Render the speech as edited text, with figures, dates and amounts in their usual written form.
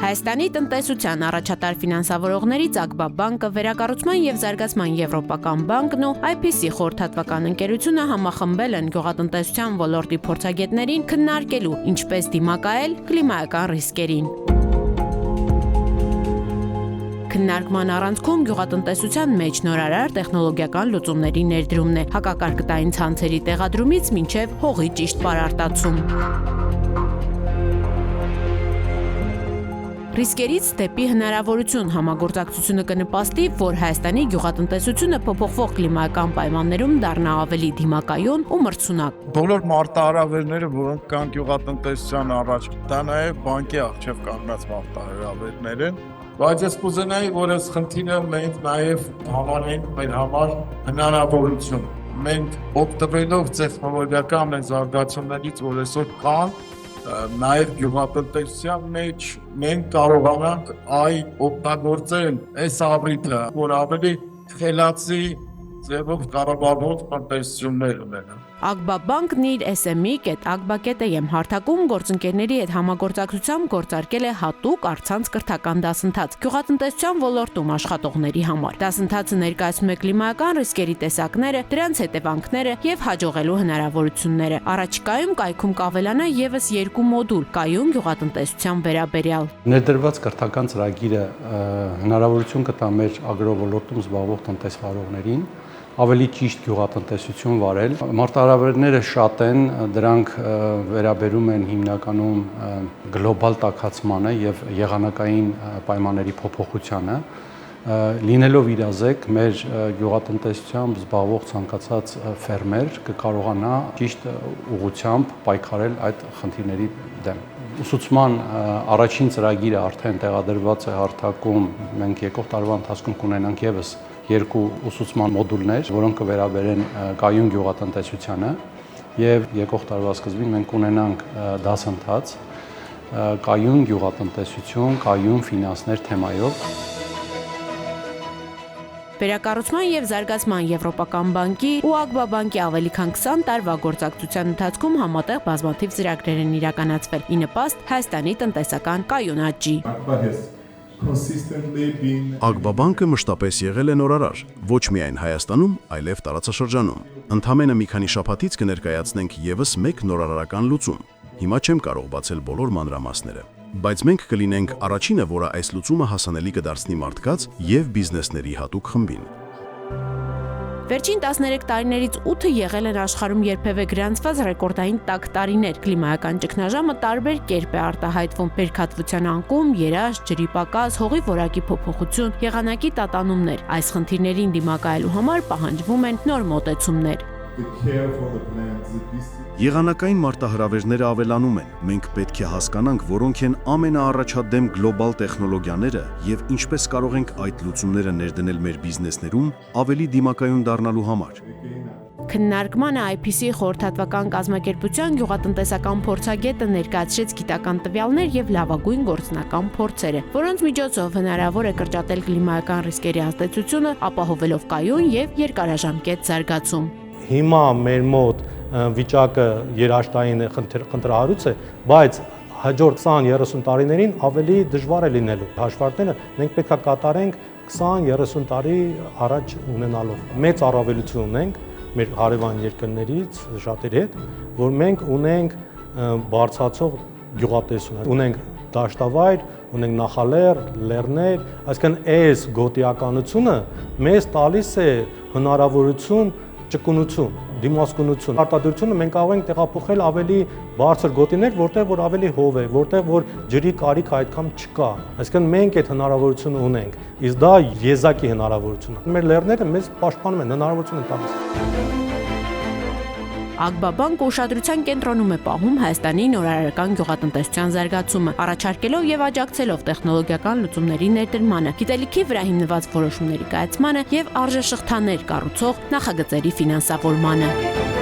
Հայաստանի տնտեսության առաջատար ֆինանսավորողներից Ակբա բանկը, Վերակառուցման և զարգացման Եվրոպական բանկն ու IPC խորհրդատվական ընկերությունը համախմբել են գյուղատնտեսության ոլորտի փորձագետներին քննարկելու ինչպես դիմակայել կլիմայական ռիսկերին։ Քննարկման առանցքում գյուղատնտեսության մեջ նորարար տեխնոլոգիական լուծումների ներդրումն է, հակակարկտային ցանցերի տեղադրումից մինչև հողի ճիշտ պարարտացում։ Ռիսկերից դեպի հնարավորություն համագործակցությունը կնպաստի, որ Հայաստանի գյուղատնտեսությունը փոփոխվող կլիմայական պայմաններում դառնա ավելի դիմակայուն ու մրցունակ։ Բոլոր մարտահրավերները, որոնք կան գյուղատնտեսության առաջ, դա նաև բանկի առջև կանգնած մարտահրավերներ են, բայց ես կուզենայի, որ այս խնդիրը մենք նաև համարենք մեր համար հնարավորություն։ Մենք օգտվելով տեխնոլոգիական զարգացումներից, որ այսօր կան, նաև գյուղատնտեսության մեջ մենք կարողանանք օգտագործել այս առիթը, որ ավելի խելացի ձևով կառավարվող տնտեսություններ ունենան։ Ակբա բանկն իր SME.agba.am հարթակում գործընկերների հետ համագործակցությամբ գործարկել է հատուկ առցանց կրթական դասընթաց գյուղատնտեսության ոլորտում աշխատողների համար։ Դասընթացը ներկայացնում է կլիմայական ռիսկերի տեսակները, դրանց հետևանքները եւ հաջողելու հնարավորությունները։ Առաջիկայում կայքում կավելանա եւս 2 մոդուլ կայուն գյուղատնտեսության վերաբերյալ։ Ներդրված կրթական ծրագիրը հնարավորություն կտա մեր ագրոոլորտում զբաղվող տնտեսվարողներին ավելի ճիշտ գյուղատնտեսություն վարել։ Մարտահրավերները շատ են, դրանք վերաբերում են հիմնականում գլոբալ տաքացմանը եւ եղանակային պայմանների փոփոխությանը։ Լինելով իրազեկ, մեր գյուղատնտեսությամբ զբաղվող ցանկացած ֆերմեր կկարողանա ճիշտ ուղղությամբ պայքարել այդ խնդիրների դեմ։ Ուսուցման առաջին ծրագիրը արդեն տեղադրված է հարթակում, մենք եկող տարվա ընթացքում կունենանք եւս 2 ուսուցման մոդուլներ, որոնք կվերաբերեն կայուն գյուղատնտեսությանը եւ եկող տարվա սկզբին մենք կունենանք դասընթաց կայուն գյուղատնտեսություն, կայուն ֆինանսներ թեմայով։ Վերակառուցման և զարգացման Եվրոպական բանկի ու Ակբա բանկի ավելի քան 20 տարվա գործակցության ընթացքում համատեղ բազմաթիվ ծրագրեր են իրականացվել՝ ի նպաստ Հայաստանի տնտեսական կայուն աճի։ Ակբա բանկը մշտապես եղել է նորարար, ոչ միայն Հայաստանում, այլև տարածաշրջանում։ Ընդամենը մի քանի շաբաթից կներկայացնենք եւս մեկ նորարարական լուծում։ Հիմա չեմ կարող բացել բոլոր մանրամասները, բայց մենք կլինենք առաջինը, որը այս լուծումը հասանելի կդարձնի մարդկանց եւ բիզնեսների հատուկ խմբին։ Վերջին 13 տարիներից 8-ը եղել են աշխարհում երբևէ գրանցված ռեկորդային տաք տարիներ։ Կլիմայական ճգնաժամը տարբեր կերպ է արտահայտվում՝ բերքատվության անկում, երաշտ, ջրի պակաս, հողի որակի փոփոխություն, եղանակի տատանումներ։ Այս խնդիրներին դիմակայելու համար պահանջվում են նոր մոտեցումներ։ Եղանակային մարտահրավերները ավելանում են։ Մենք պետք է հասկանանք, որոնք են ամենաառաջադեմ գլոբալ տեխնոլոգիաները եւ ինչպես կարող ենք այդ լուծումները ներդնել մեր բիզնեսներում ավելի դիմակայուն դառնալու համար։ Քննարկմանը IPC խորհրդատվական կազմակերպության գյուղատնտեսական փորձագետը ներկայացրեց գիտական տվյալներ եւ լավագույն գործնական փորձերը, որոնց միջոցով հնարավոր է կրճատել կլիմայական ռիսկերի ազդեցությունը, ապահովելով կայուն եւ երկարաժամկետ զարգացում։ Հիմա մեր մոտ վիճակը երաշտային խնդրահարույց է, բայց հաջորդ 20-30 տարիներին ավելի դժվար է լինելու։ Հաշվարկները մենք պետք է կատարենք 20-30 տարի առաջ ունենալով։ Մեծ առավելություն ունենք մեր հարևան երկրներից շատերի հետ, որ մենք ունենք բարձրացող գյուղատնտեսություն, ունենք դաշտավայր, ունենք նախալեռ, լեռներ, այսինքն այս գոտիականությունը մեզ տալիս է հնարավորություն ճկունություն, դիմասկունություն։ Արտադրությունը մենք կարող ենք տեղափոխել ավելի բարձր գոտիներ, որտեղ որ ավելի հով է, որտեղ որ ջրի կարիք այդքան չկա։ Այսինքն մենք այդ հնարավորությունը ունենք, իսկ դա եզակի հնարավորություն է։ Մեր լեռները մեզ պաշտպանում են, հնարավորություն են տալիս։ Ակբա բանկը ուշադրության կենտրոնում է պահում Հայաստանի նորարարական գյուղատնտեսության զարգացումը, առաջարկելով եւ աջակցելով տեխնոլոգիական լուծումների ներդրմանը, գիտելիքի վրա հիմնված որոշումների կայացմանը եւ արժեշղթաներ կառուցող նախագծերի ֆինանսավորմանը։